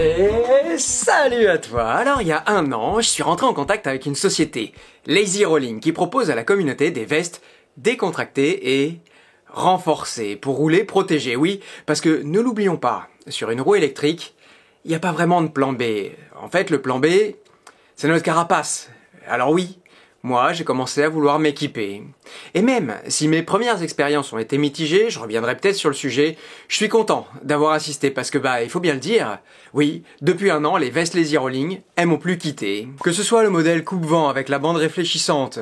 Et salut à toi. Alors il y a un an, je suis rentré en contact avec une société, Lazy Rolling, qui propose à la communauté des vestes décontractées et renforcées pour rouler protégé. Oui, parce que ne l'oublions pas, sur une roue électrique, il n'y a pas vraiment de plan B. En fait, le plan B, c'est notre carapace. Alors oui, moi j'ai commencé à vouloir m'équiper. Et même si mes premières expériences ont été mitigées, je reviendrai peut-être sur le sujet, je suis content d'avoir assisté parce que il faut bien le dire, oui, depuis un an les vestes Lazy Rolling, elles m'ont plus quitté. Que ce soit le modèle coupe-vent avec la bande réfléchissante,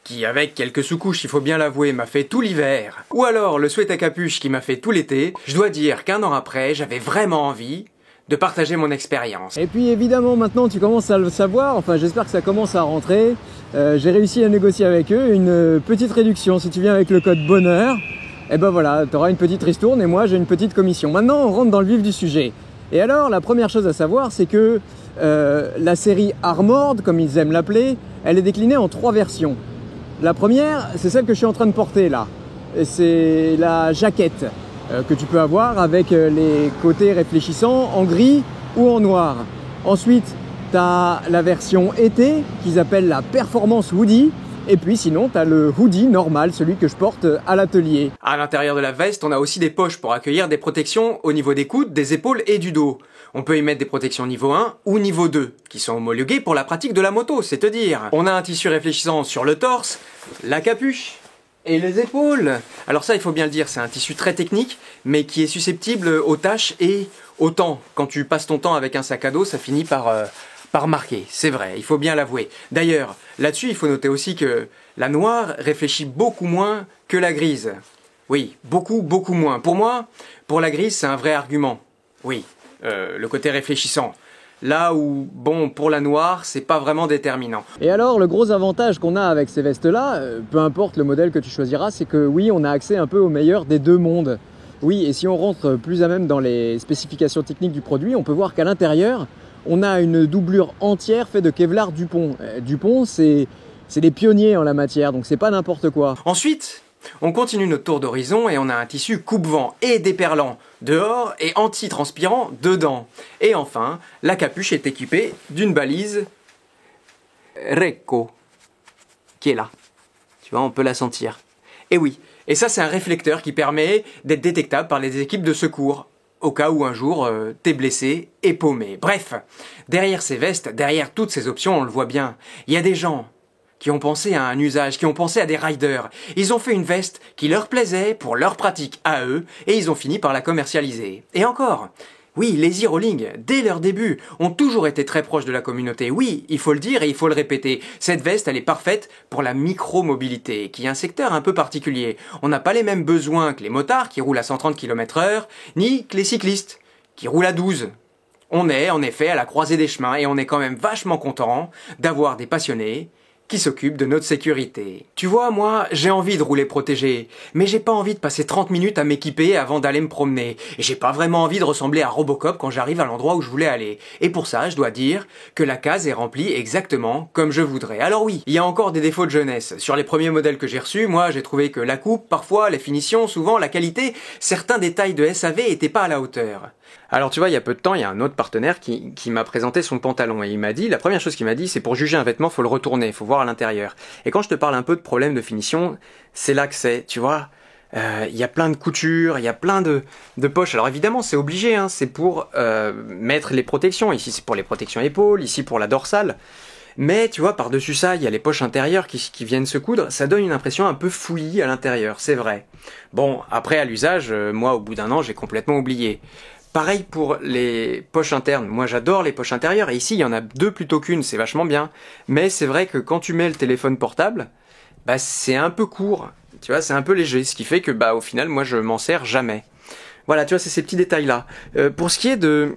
qui avec quelques sous-couches, il faut bien l'avouer, m'a fait tout l'hiver, ou alors le sweat à capuche qui m'a fait tout l'été, je dois dire qu'un an après, j'avais vraiment envie de partager mon expérience. Et puis évidemment maintenant tu commences à le savoir, enfin j'espère que ça commence à rentrer, j'ai réussi à négocier avec eux une petite réduction. Si tu viens avec le code bonheur, et ben voilà, tu auras une petite ristourne et moi j'ai une petite commission. Maintenant on rentre dans le vif du sujet. Et alors la première chose à savoir c'est que la série Armored, comme ils aiment l'appeler, elle est déclinée en 3 versions. La première c'est celle que je suis en train de porter là, c'est la jaquette que tu peux avoir avec les côtés réfléchissants en gris ou en noir. Ensuite, tu as la version été qu'ils appellent la Performance Hoodie. Et puis sinon, tu as le hoodie normal, celui que je porte à l'atelier. À l'intérieur de la veste, on a aussi des poches pour accueillir des protections au niveau des coudes, des épaules et du dos. On peut y mettre des protections niveau 1 ou niveau 2, qui sont homologuées pour la pratique de la moto, c'est te dire. On a un tissu réfléchissant sur le torse, la capuche et les épaules. Alors ça, il faut bien le dire, c'est un tissu très technique, mais qui est susceptible aux tâches et au temps. Quand tu passes ton temps avec un sac à dos, ça finit par marquer. C'est vrai, il faut bien l'avouer. D'ailleurs, là-dessus, il faut noter aussi que la noire réfléchit beaucoup moins que la grise. Oui, beaucoup moins. Pour moi, pour la grise, c'est un vrai argument. Oui, le côté réfléchissant. Là où, bon, pour la noire, c'est pas vraiment déterminant. Et alors, le gros avantage qu'on a avec ces vestes-là, peu importe le modèle que tu choisiras, c'est que oui, on a accès un peu au meilleur des deux mondes. Oui, et si on rentre plus à même dans les spécifications techniques du produit, on peut voir qu'à l'intérieur, on a une doublure entière faite de Kevlar Dupont. Dupont, c'est des pionniers en la matière, donc c'est pas n'importe quoi. Ensuite, on continue notre tour d'horizon et on a un tissu coupe-vent et déperlant dehors et anti-transpirant dedans. Et enfin, la capuche est équipée d'une balise Recco, qui est là. Tu vois, on peut la sentir. Et oui, et ça c'est un réflecteur qui permet d'être détectable par les équipes de secours, au cas où un jour t'es blessé et paumé. Bref, derrière ces vestes, derrière toutes ces options, on le voit bien, il y a des gens qui ont pensé à un usage, qui ont pensé à des riders. Ils ont fait une veste qui leur plaisait pour leur pratique à eux, et ils ont fini par la commercialiser. Et encore, oui, Lazy Rolling, dès leur début, ont toujours été très proches de la communauté. Oui, il faut le dire et il faut le répéter. Cette veste, elle est parfaite pour la micro-mobilité, qui est un secteur un peu particulier. On n'a pas les mêmes besoins que les motards qui roulent à 130 km/h, ni que les cyclistes qui roulent à 12. On est, en effet, à la croisée des chemins, et on est quand même vachement content d'avoir des passionnés qui s'occupe de notre sécurité. Tu vois, moi, j'ai envie de rouler protégé, mais j'ai pas envie de passer 30 minutes à m'équiper avant d'aller me promener. Et j'ai pas vraiment envie de ressembler à Robocop quand j'arrive à l'endroit où je voulais aller. Et pour ça, je dois dire que la case est remplie exactement comme je voudrais. Alors oui, il y a encore des défauts de jeunesse. Sur les premiers modèles que j'ai reçus, moi, j'ai trouvé que la coupe, parfois, les finitions, souvent, la qualité, certains détails de SAV étaient pas à la hauteur. Alors tu vois, il y a peu de temps, il y a un autre partenaire qui m'a présenté son pantalon et il m'a dit, la première chose qu'il m'a dit, c'est pour juger un vêtement, faut le retourner, faut voir à l'intérieur. Et quand je te parle un peu de problème de finition, c'est là que c'est, tu vois, il y a plein de coutures, il y a plein de poches. Alors évidemment, c'est obligé, hein, c'est pour mettre les protections. Ici, c'est pour les protections épaules, ici pour la dorsale. Mais tu vois, par-dessus ça, il y a les poches intérieures qui viennent se coudre. Ça donne une impression un peu fouillie à l'intérieur, c'est vrai. Bon, après, à l'usage, moi, au bout d'un an, j'ai complètement oublié. Pareil pour les poches internes, moi j'adore les poches intérieures, et ici il y en a 2 plutôt qu'une, c'est vachement bien. Mais c'est vrai que quand tu mets le téléphone portable, c'est un peu court, tu vois, c'est un peu léger, ce qui fait que au final moi je m'en sers jamais. Voilà, tu vois, c'est ces petits détails là. Pour ce qui est de,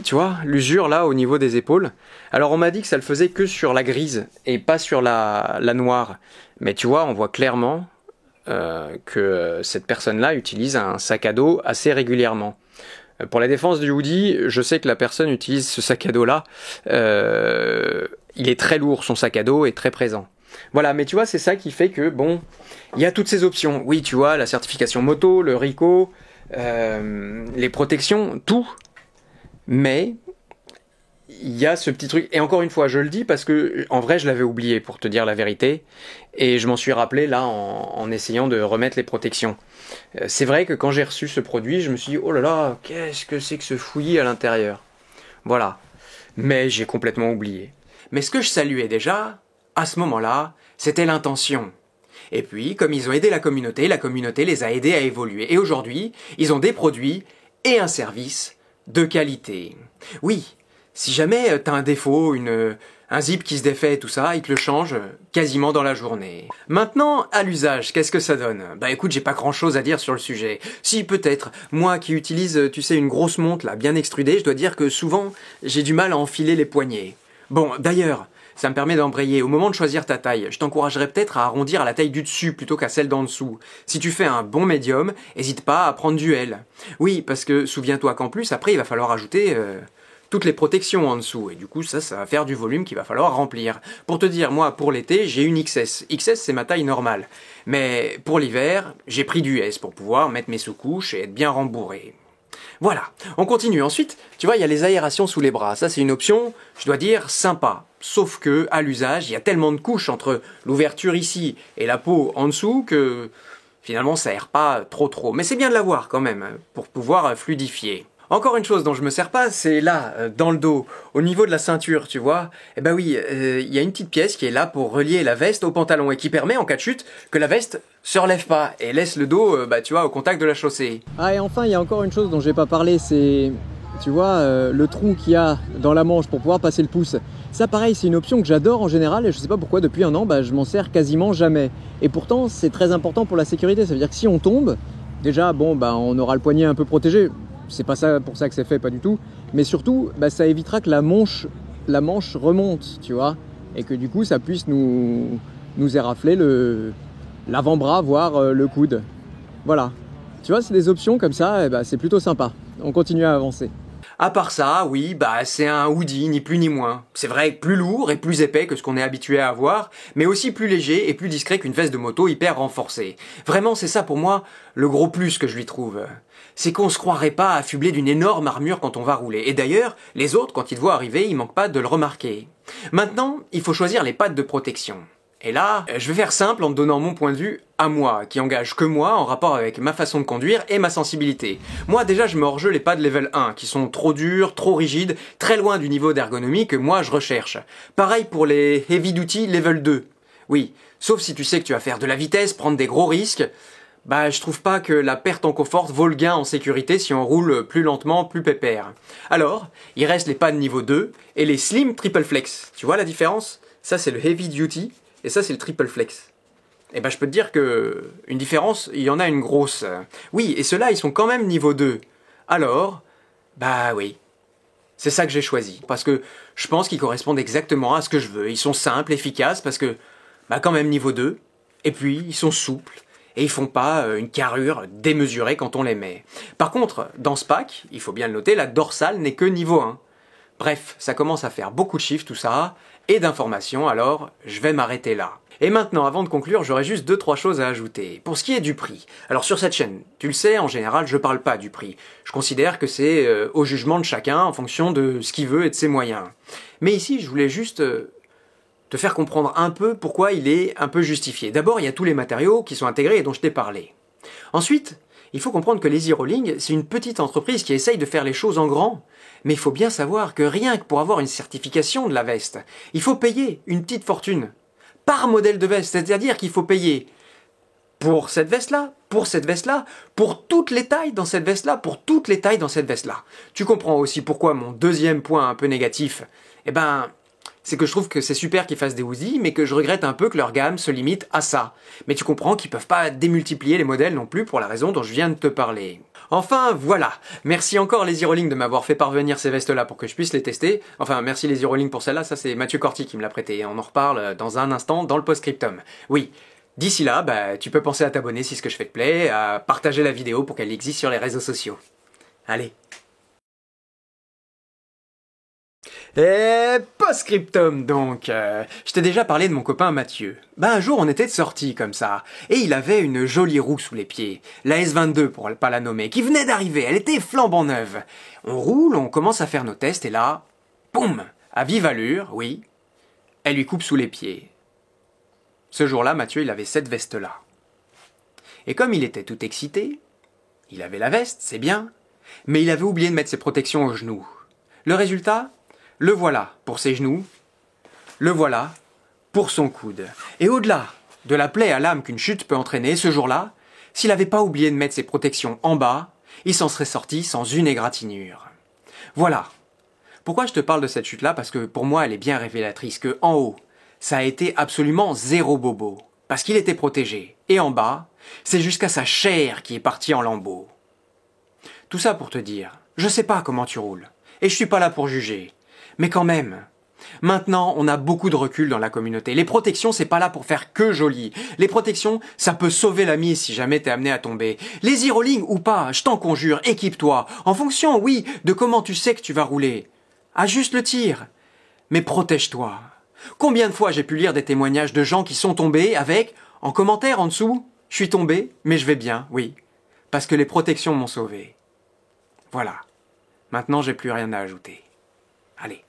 tu vois, l'usure là au niveau des épaules, alors on m'a dit que ça le faisait que sur la grise et pas sur la noire. Mais tu vois, on voit clairement que cette personne-là utilise un sac à dos assez régulièrement. Pour la défense du hoodie, je sais que la personne utilise ce sac à dos-là. Il est très lourd, son sac à dos est très présent. Voilà, mais tu vois, c'est ça qui fait que, bon, il y a toutes ces options. Oui, tu vois, la certification moto, le RICO, les protections, tout. Mais il y a ce petit truc, et encore une fois, je le dis parce que en vrai, je l'avais oublié pour te dire la vérité, et je m'en suis rappelé là en essayant de remettre les protections. C'est vrai que quand j'ai reçu ce produit, je me suis dit, oh là là, qu'est-ce que c'est que ce fouillis à l'intérieur? Voilà. Mais j'ai complètement oublié. Mais ce que je saluais déjà, à ce moment-là, c'était l'intention. Et puis, comme ils ont aidé la communauté les a aidés à évoluer. Et aujourd'hui, ils ont des produits et un service de qualité. Oui, si jamais t'as un défaut, un zip qui se défait et tout ça, ils te le changent quasiment dans la journée. Maintenant, à l'usage, qu'est-ce que ça donne? Bah écoute, j'ai pas grand chose à dire sur le sujet. Si, peut-être, moi qui utilise, tu sais, une grosse montre là, bien extrudée, je dois dire que souvent, j'ai du mal à enfiler les poignets. Bon, d'ailleurs, ça me permet d'embrayer. Au moment de choisir ta taille, je t'encouragerais peut-être à arrondir à la taille du dessus plutôt qu'à celle d'en dessous. Si tu fais un bon médium, hésite pas à prendre du L. Oui, parce que souviens-toi qu'en plus, après, il va falloir ajouter toutes les protections en dessous. Et du coup, ça va faire du volume qu'il va falloir remplir. Pour te dire, moi, pour l'été, j'ai une XS. XS, c'est ma taille normale. Mais pour l'hiver, j'ai pris du S pour pouvoir mettre mes sous-couches et être bien rembourré. Voilà, on continue. Ensuite, tu vois, il y a les aérations sous les bras. Ça, c'est une option, je dois dire, sympa. Sauf que, à l'usage, il y a tellement de couches entre l'ouverture ici et la peau en dessous que finalement, ça aère pas trop. Mais c'est bien de l'avoir quand même, pour pouvoir fluidifier. Encore une chose dont je me sers pas, c'est là, dans le dos, au niveau de la ceinture, tu vois. Eh ben oui, il y a une petite pièce qui est là pour relier la veste au pantalon et qui permet, en cas de chute, que la veste se relève pas et laisse le dos, tu vois, au contact de la chaussée. Ah, et enfin, il y a encore une chose dont j'ai pas parlé, c'est, tu vois, le trou qu'il y a dans la manche pour pouvoir passer le pouce. Ça, pareil, c'est une option que j'adore en général et je sais pas pourquoi, depuis un an, je m'en sers quasiment jamais. Et pourtant, c'est très important pour la sécurité. Ça veut dire que si on tombe, déjà, bon, on aura le poignet un peu protégé. C'est pas ça pour ça que c'est fait, pas du tout. Mais surtout, ça évitera que la manche remonte, tu vois. Et que du coup, ça puisse nous érafler l'avant-bras, voire le coude. Voilà. Tu vois, c'est des options comme ça, c'est plutôt sympa. On continue à avancer. À part ça, oui, c'est un hoodie, ni plus ni moins. C'est vrai, plus lourd et plus épais que ce qu'on est habitué à avoir, mais aussi plus léger et plus discret qu'une veste de moto hyper renforcée. Vraiment, c'est ça pour moi, le gros plus que je lui trouve. C'est qu'on se croirait pas affublé d'une énorme armure quand on va rouler. Et d'ailleurs, les autres, quand ils te voient arriver, ils manquent pas de le remarquer. Maintenant, il faut choisir les pattes de protection. Et là, je vais faire simple en te donnant mon point de vue à moi, qui engage que moi en rapport avec ma façon de conduire et ma sensibilité. Moi déjà je mets hors jeu les pads level 1, qui sont trop durs, trop rigides, très loin du niveau d'ergonomie que moi je recherche. Pareil pour les heavy duty level 2. Oui, sauf si tu sais que tu vas faire de la vitesse, prendre des gros risques, je trouve pas que la perte en confort vaut le gain en sécurité si on roule plus lentement, plus pépère. Alors, il reste les pads niveau 2 et les slim triple flex. Tu vois la différence? Ça c'est le heavy duty. Et ça, c'est le triple flex. Et je peux te dire que une différence, il y en a une grosse. Oui, et ceux-là, ils sont quand même niveau 2. Alors, oui. C'est ça que j'ai choisi. Parce que je pense qu'ils correspondent exactement à ce que je veux. Ils sont simples, efficaces, parce que, quand même niveau 2. Et puis, ils sont souples. Et ils font pas une carrure démesurée quand on les met. Par contre, dans ce pack, il faut bien le noter, la dorsale n'est que niveau 1. Bref, ça commence à faire beaucoup de chiffres tout ça, et d'informations, alors je vais m'arrêter là. Et maintenant, avant de conclure, j'aurais juste 2-3 choses à ajouter. Pour ce qui est du prix, alors sur cette chaîne, tu le sais, en général, je parle pas du prix. Je considère que c'est au jugement de chacun, en fonction de ce qu'il veut et de ses moyens. Mais ici, je voulais juste te faire comprendre un peu pourquoi il est un peu justifié. D'abord, il y a tous les matériaux qui sont intégrés et dont je t'ai parlé. Ensuite, il faut comprendre que Lazy Rolling, c'est une petite entreprise qui essaye de faire les choses en grand. Mais il faut bien savoir que rien que pour avoir une certification de la veste, il faut payer une petite fortune. Par modèle de veste, c'est-à-dire qu'il faut payer pour cette veste-là, pour toutes les tailles dans cette veste-là, pour toutes les tailles dans cette veste-là. Tu comprends aussi pourquoi mon deuxième point un peu négatif, c'est que je trouve que c'est super qu'ils fassent des hoodies, mais que je regrette un peu que leur gamme se limite à ça. Mais tu comprends qu'ils peuvent pas démultiplier les modèles non plus pour la raison dont je viens de te parler. Enfin, voilà. Merci encore Lazy Rolling de m'avoir fait parvenir ces vestes-là pour que je puisse les tester. Enfin, merci Lazy Rolling pour celle-là, ça c'est Mathieu Corti qui me l'a prêté. On en reparle dans un instant dans le post-scriptum. Oui. D'ici là, tu peux penser à t'abonner si ce que je fais te plaît, à partager la vidéo pour qu'elle existe sur les réseaux sociaux. Allez. Et post-scriptum donc, je t'ai déjà parlé de mon copain Mathieu. Un jour on était de sortie comme ça, et il avait une jolie roue sous les pieds, la S22 pour pas la nommer, qui venait d'arriver, elle était flambant neuve. On roule, on commence à faire nos tests, et là, boum, à vive allure, oui, elle lui coupe sous les pieds. Ce jour-là, Mathieu, il avait cette veste-là. Et comme il était tout excité, il avait la veste, c'est bien, mais il avait oublié de mettre ses protections aux genoux. Le résultat ? Le voilà pour ses genoux, le voilà pour son coude. Et au-delà de la plaie à l'âme qu'une chute peut entraîner, ce jour-là, s'il n'avait pas oublié de mettre ses protections en bas, il s'en serait sorti sans une égratignure. Voilà. Pourquoi je te parle de cette chute-là ? Parce que pour moi, elle est bien révélatrice que en haut, ça a été absolument zéro bobo. Parce qu'il était protégé. Et en bas, c'est jusqu'à sa chair qui est partie en lambeaux. Tout ça pour te dire, je sais pas comment tu roules. Et je suis pas là pour juger. Mais quand même, maintenant, on a beaucoup de recul dans la communauté. Les protections, c'est pas là pour faire que joli. Les protections, ça peut sauver la mise si jamais t'es amené à tomber. Les e-rolling ou pas, je t'en conjure, équipe-toi. En fonction, oui, de comment tu sais que tu vas rouler. Ajuste le tir. Mais protège-toi. Combien de fois j'ai pu lire des témoignages de gens qui sont tombés avec, en commentaire en dessous, « Je suis tombé, mais je vais bien, oui. Parce que les protections m'ont sauvé. » Voilà. Maintenant, j'ai plus rien à ajouter. Allez.